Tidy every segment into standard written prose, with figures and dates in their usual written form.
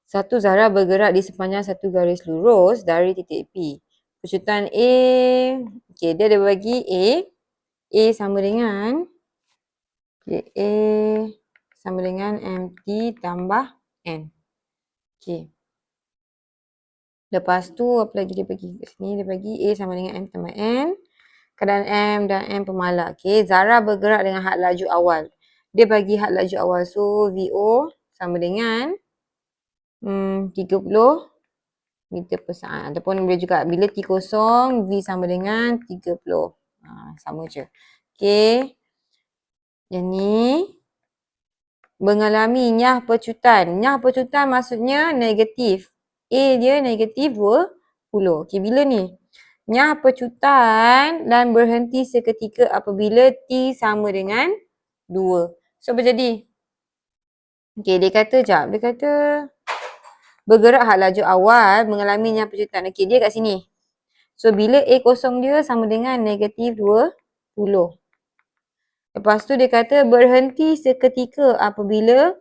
Satu zarah bergerak di sepanjang satu garis lurus dari titik P. Percutan A, okey, dia ada bagi A sama dengan, okey, A sama dengan MT tambah N. Okey. Lepas tu, apa lagi dia bagi kat sini? Dia bagi A sama dengan M tambah N. Keadaan M dan N pemala. Okey, zarah bergerak dengan had laju awal. Dia bagi had laju awal. So, VO sama dengan 30 meter per saat. Ataupun boleh juga bila T kosong, V sama dengan 30. Sama je. Okey. Yang ni mengalami nyah pecutan. Nyah pecutan maksudnya negatif. A dia negatif 20. Okey, bila ni? Nyah pecutan dan berhenti seketika apabila T sama dengan 2. So, apa jadi? Okey, dia kata bergerak had laju awal mengalami nyah pecutan. Okey, dia kat sini. So, bila A kosong dia sama dengan negatif 20. Lepas tu dia kata berhenti seketika apabila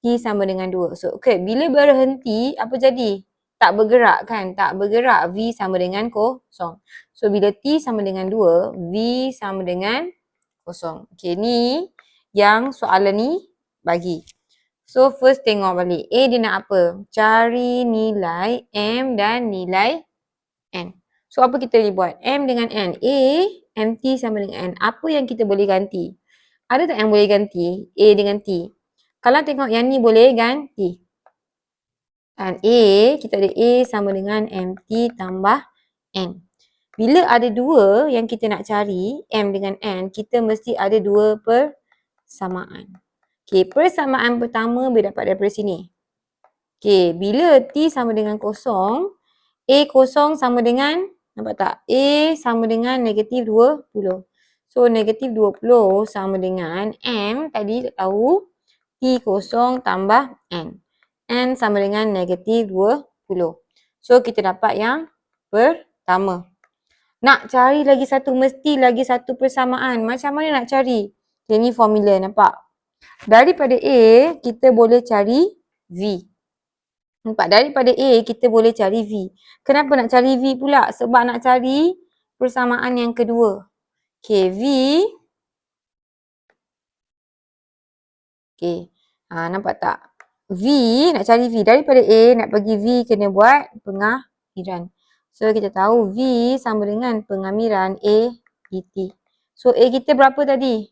T sama dengan 2. So, okay, bila berhenti, apa jadi? Tak bergerak kan? Tak bergerak. V sama dengan kosong. So, bila T sama dengan 2, V sama dengan kosong. Okay, ni yang soalan ni bagi. So, first tengok balik. A dia nak apa? Cari nilai M dan nilai N. So, apa kita ni buat? M dengan N. A, MT sama dengan N. Apa yang kita boleh ganti? Ada tak yang boleh ganti? A dengan T. Kalau tengok yang ni boleh ganti. Dan A, kita ada A sama dengan MT tambah N. Bila ada dua yang kita nak cari, M dengan N, kita mesti ada dua persamaan. Okey, persamaan pertama boleh dapat daripada sini. Okey, bila T sama dengan kosong, A kosong sama dengan, nampak tak? A sama dengan negatif 20. So, negatif 20 sama dengan M, tadi tak tahu, T kosong tambah N. N sama dengan negatif 20. So, kita dapat yang pertama. Nak cari lagi satu, mesti lagi satu persamaan. Macam mana nak cari? Ini formula, nampak? Daripada A, kita boleh cari V. Nampak? Daripada A, kita boleh cari V. Kenapa nak cari V pula? Sebab nak cari persamaan yang kedua. Okay, V. Okay, nampak tak? V, nak cari V. Daripada A, nak bagi V, kena buat pengakhiran. So, kita tahu V sama dengan pengamiran A dt. So, A kita berapa tadi?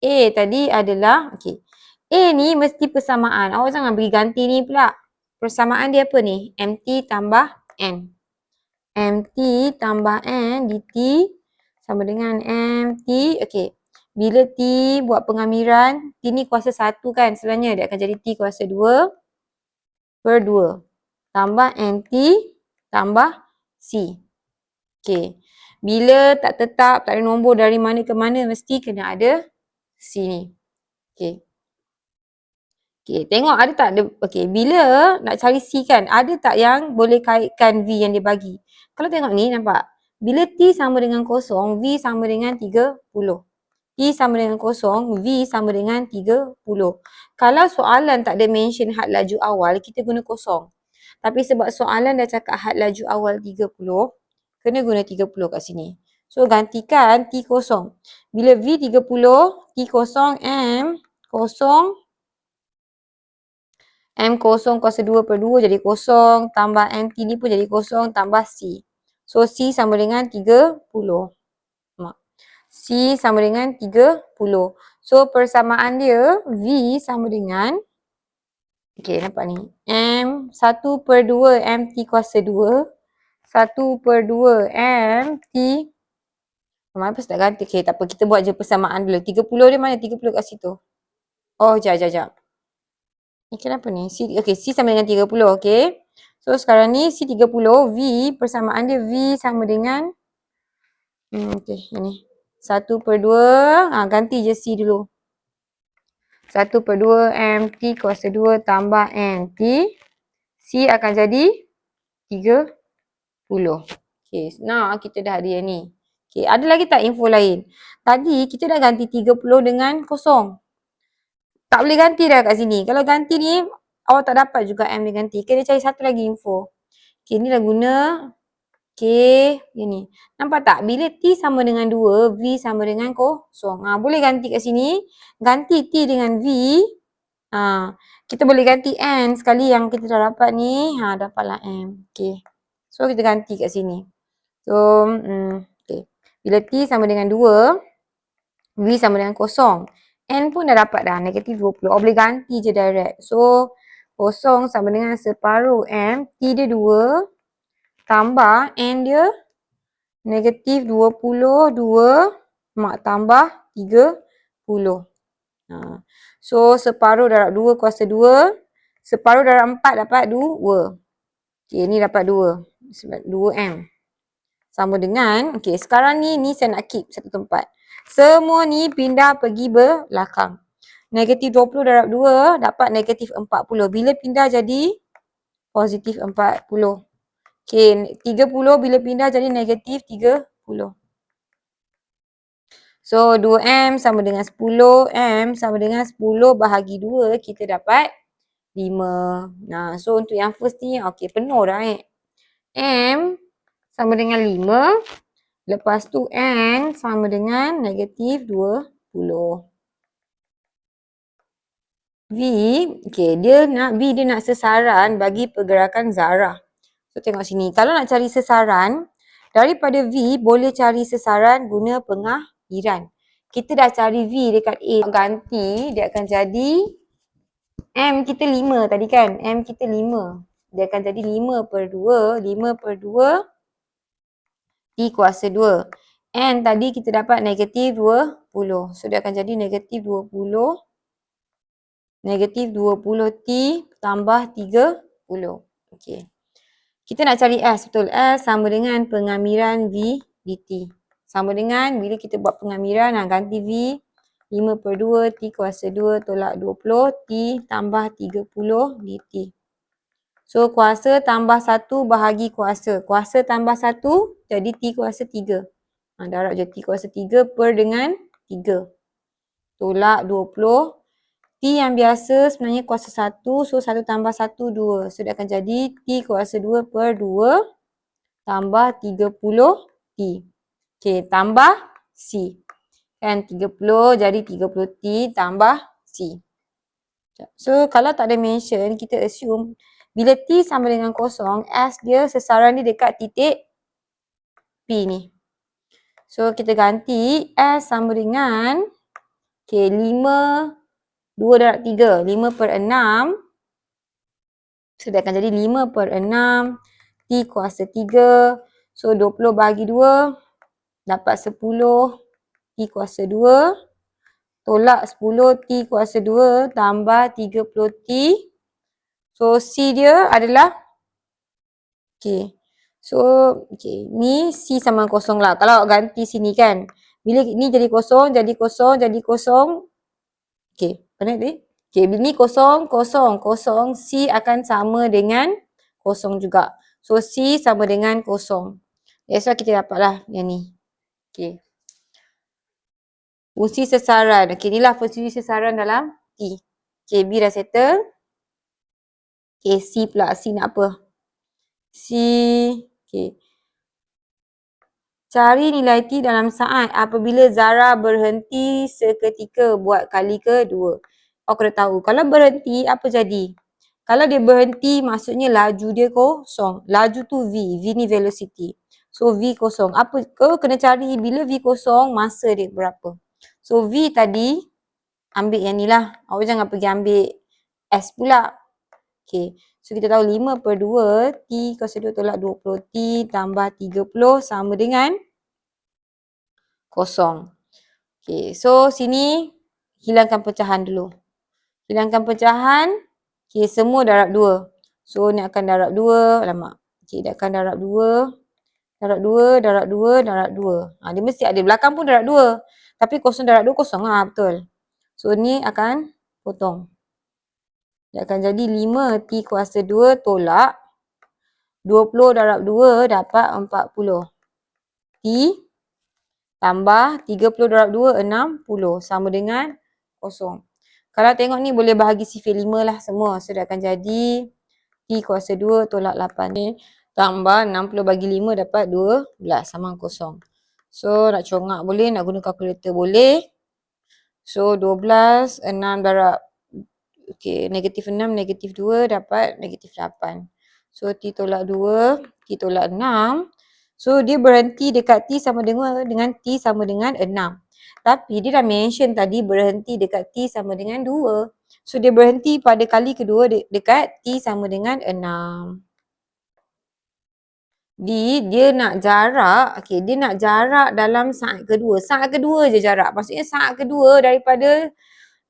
A tadi adalah, okay. A ni mesti persamaan. Awak jangan bagi ganti ni pula. Persamaan dia apa ni? MT tambah N. MT tambah N dt sama dengan MT. Okay. Bila T buat pengamiran, T ni kuasa 1 kan sebenarnya. Dia akan jadi T kuasa 2 per 2. Tambah NT tambah C. Okay. Bila tak tetap, tak ada nombor dari mana ke mana, mesti kena ada C ni. Okay. Okay, tengok ada tak dia, okay, bila nak cari C kan, ada tak yang boleh kaitkan V yang dia bagi? Kalau tengok ni, nampak? Bila T sama dengan kosong, V sama dengan 30. T sama dengan kosong, V sama dengan 30. Kalau soalan tak ada mention had laju awal, kita guna kosong. Tapi sebab soalan dah cakap had laju awal 30, kena guna 30 kat sini. So, gantikan T kosong. Bila V 30, T kosong M kosong, M kosong kuasa 2 per 2 jadi kosong, tambah MT ni pun jadi kosong, tambah C. So, C sama dengan 30. C sama dengan 30. So, persamaan dia V sama dengan, okay, nampak ni. M 1 per 2 MT kuasa 2. 1 per 2 MT. Kenapa tak ganti? Okay, tak apa. Kita buat je persamaan dulu. 30 dia mana? 30 kat situ. Oh, jap. Ni kenapa ni? Okay, C sama dengan 30. Okay. So, sekarang ni C 30. V, persamaan dia V sama dengan, okay, ini. 1 per 2. Ganti je C dulu. 1 per 2 MT kuasa 2 tambah NT. C akan jadi 30. Okay, nah kita dah ada yang ni. Okay, ada lagi tak info lain? Tadi kita dah ganti 30 dengan kosong. Tak boleh ganti dah kat sini. Kalau ganti ni, awak tak dapat juga M dengan T. Okay, dia cari satu lagi info. Okay, ni dah guna. Okay, ini. Nampak tak? Bila T sama dengan 2, V sama dengan 0. Boleh ganti kat sini. Ganti T dengan V. Kita boleh ganti N sekali yang kita dah dapat ni. Dapatlah M. Okay. So, kita ganti kat sini. So, okay. Bila T sama dengan 2, V sama dengan 0. N pun dah dapat dah. Negatif 20. Boleh ganti je direct. So, 0 sama dengan separuh M. T dia 2. Tambah N dia negatif 20, 2 mak tambah 30. So, separuh darab 2 kuasa 2. Separuh darab 4 dapat 2. Okay, ni dapat 2. 2M. Sama dengan, okay, sekarang ni saya nak keep satu tempat. Semua ni pindah pergi belakang. Negatif 20 darab 2 dapat negatif 40. Bila pindah jadi positif 40. Okay, 30 bila pindah jadi negatif 30. So, 2M sama dengan 10. M sama dengan 10 bahagi 2. Kita dapat 5. So untuk yang first ni, okay, penuh dah M sama dengan 5. Lepas tu N sama dengan negatif 20. V, okay, V dia nak sesaran bagi pergerakan zarah. So, tengok sini. Kalau nak cari sesaran, daripada V boleh cari sesaran guna pengakhiran. Kita dah cari V dekat A. Ganti, dia akan jadi M kita 5 tadi kan. M kita 5. Dia akan jadi 5 per 2. 5 per 2. T kuasa 2. N tadi kita dapat negatif 20. So, dia akan jadi negatif 20. Negatif 20 T tambah 30. Okay. Kita nak cari S, betul. S sama dengan pengamiran V dt. Sama dengan bila kita buat pengamiran, ganti V 5 per 2, T kuasa 2 tolak 20, T tambah 30 dt. So, kuasa tambah 1 bahagi kuasa. Kuasa tambah 1 jadi T kuasa 3. Darab je T kuasa 3 per dengan 3. Tolak 20. T yang biasa sebenarnya kuasa 1. So, 1 tambah 1, 2. So, dia akan jadi T kuasa 2 per 2 tambah 30 T. Okay, tambah C. Kan 30 jadi 30 T tambah C. So, kalau tak ada mention, kita assume bila T sama dengan 0, S dia sesaran dia dekat titik P ni. So, kita ganti S sama dengan 5 2 darab 3. 5 per 6. So, dia akan jadi 5 per 6. T kuasa 3. So, 20 bahagi 2. Dapat 10. T kuasa 2. Tolak 10. T kuasa 2. Tambah 30 T. So, C dia adalah. Okay. So, okay. Ni C sama 0 lah. Kalau ganti sini kan. Bila ni jadi 0, jadi 0, jadi 0. Okay. Benar tadi? Okay, ini 0, 0, 0. C akan sama dengan 0 juga. So, C sama dengan 0. That's why kita dapatlah yang ni. Okay. Fungsi sesaran. Okay, inilah fungsi sesaran dalam T. Okay, B dah settle. Okay, C pula. C nak apa? C. Okay. Cari nilai T dalam saat apabila zarah berhenti seketika buat kali kedua. Aku dah tahu. Kalau berhenti, apa jadi? Kalau dia berhenti, maksudnya laju dia kosong. Laju tu V. V ni velocity. So, V kosong. Apa? Kau kena cari bila V kosong, masa dia berapa. So, V tadi, ambil yang ni lah. Awak jangan pergi ambil S pula. Okay. So, kita tahu 5 per 2, T kuasa 2 tolak 20. T tambah 30 sama dengan 0. Okay. So, sini hilangkan pecahan dulu. Hilangkan pecahan. Okay, semua darab 2. So, ni akan darab 2. Alamak. Okay, dia akan darab 2. Darab 2, darab 2, darab 2. Dia mesti ada. Belakang pun darab 2. Tapi 0 darab 2, kosong lah. Betul. So, ni akan potong. Dia akan jadi 5 T kuasa 2 tolak 20 darab 2 dapat 40. T tambah 30 darab 2, 60. Sama dengan 0. Kalau tengok ni boleh bahagi sifir 5 lah semua. So, dia akan jadi T kuasa 2 tolak 8 ni. Tambah 60 bagi 5 dapat 12 sama kosong. So, nak congak boleh, nak guna kalkulator boleh. So, 12, 6 darab. Okay, negatif 6, negatif 2 dapat negatif 8. So, T tolak 2, T tolak 6. So, dia berhenti dekat T sama dengan T sama dengan 6. Tapi, dia dah mention tadi berhenti dekat T sama dengan 2. So, dia berhenti pada kali kedua dekat T sama dengan 6. Dia nak jarak, okay, dia nak jarak dalam saat kedua. Saat kedua je jarak. Maksudnya saat kedua daripada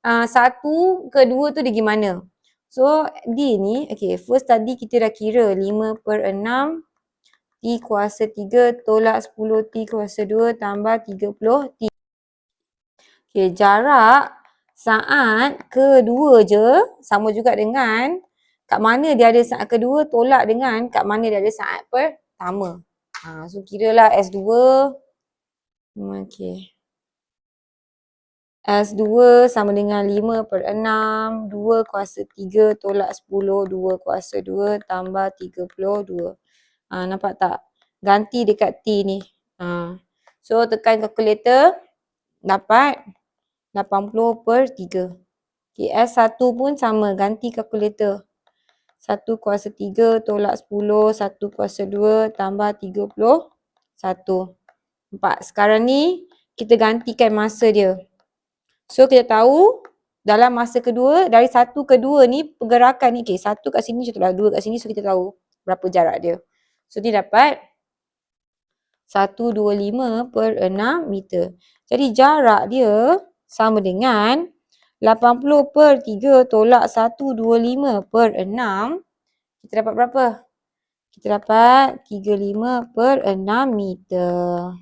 1 ke 2 tu dia pergi mana. So, D ni, okay, first tadi kita dah kira 5/6 T kuasa 3 tolak 10 T kuasa 2 tambah 30 T. Okay, jarak saat kedua je sama juga dengan kat mana dia ada saat kedua tolak dengan kat mana dia ada saat pertama. So, kiralah S2. Okay. S2 sama dengan 5/6, 2 kuasa 3 tolak 10, 2 kuasa 2 tambah 32. Nampak tak? Ganti dekat T ni. So, tekan kalkulator, dapat 80/3. Okay, S1 pun sama, ganti kalkulator. 1 kuasa 3 tolak 10, 1 kuasa 2 tambah 31. Nampak? Sekarang ni, kita gantikan masa dia. So, kita tahu dalam masa kedua, dari 1 ke 2 ni, pergerakan ni, okay, 1 kat sini contohlah, 2 kat sini, so kita tahu berapa jarak dia. So, dia dapat 125/6 meter. Jadi, jarak dia sama dengan 80/3 tolak 125/6. Kita dapat berapa? Kita dapat 35/6 meter.